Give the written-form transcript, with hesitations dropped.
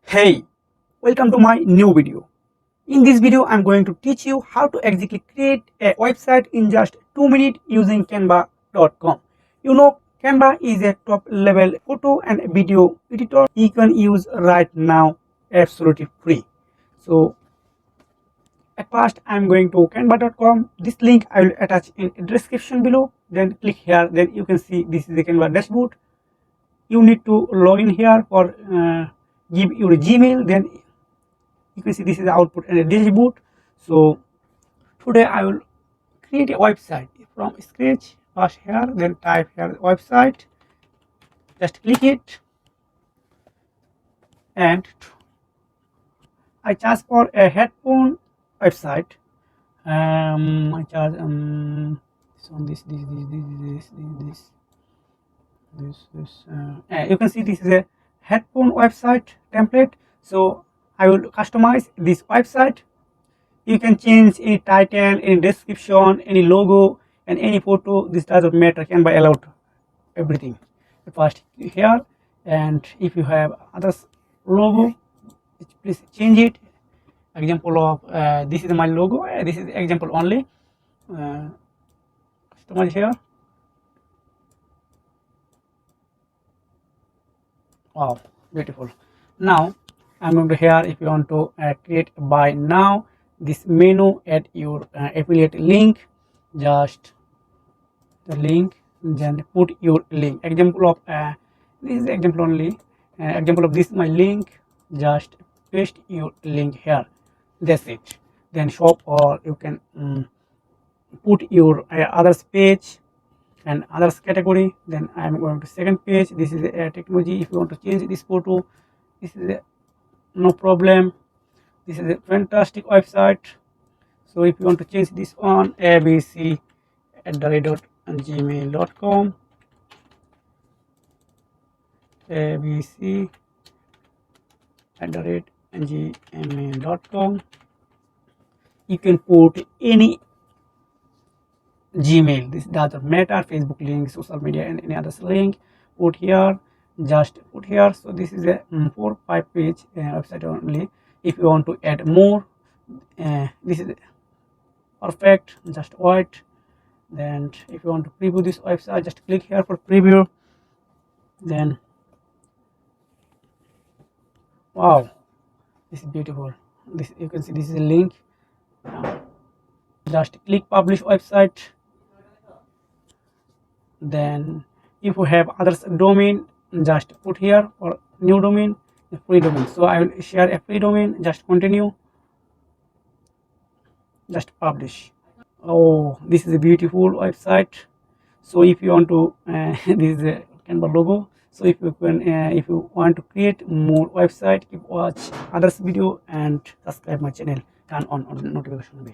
Hey, welcome to my new video. In this video, I'm going to teach you how to exactly create a website in just 2 minutes using canva.com. You know, Canva is a top level photo and video editor you can use right now absolutely free. So at first, I'm going to canva.com. This link I will attach in description below. Then click here. Then you can see this is the Canva dashboard. You need to log in here for give your Gmail. Then you can see this is the output and a dashboard. So today I will create a website from scratch. First here, then type here website, just click it, and I charge for a headphone website. I charge this one, this. You can see this is a headphone website template. So I will customize this website. You can change any title, any description, any logo, and any photo. This doesn't matter. Canva allowed everything. First here, and if you have other logo, please change it. Example of this is my logo. This is example only. Customize here. Wow, beautiful. Now I'm going to here. If you want to create buy now, this menu, add your affiliate link, just the link, then put your link. Example of this is example only. Example of this my link, just paste your link here. That's it. Then shop, or you can put your others page and others category. Then I am going to second page. This is a technology. If you want to change this photo, this is a no problem. This is a fantastic website. So if you want to change this on abc@gmail.com, abc@gmail.com, you can put any Gmail. This doesn't matter. Facebook link, social media, and any other link. Put here, just put here. So this is a 4-5 page website only. If you want to add more, this is perfect. Just wait. Then if you want to preview this website, just click here for preview. Then wow, this is beautiful. This you can see this is a link. Just click publish website. Then if you have others domain, just put here for new domain, free domain. So I will share a free domain. Just continue, just publish. Oh, this is a beautiful website. So if you want to this is a Canva logo. So if you can if you want to create more website, keep watch others video and subscribe my channel, turn on notification bell.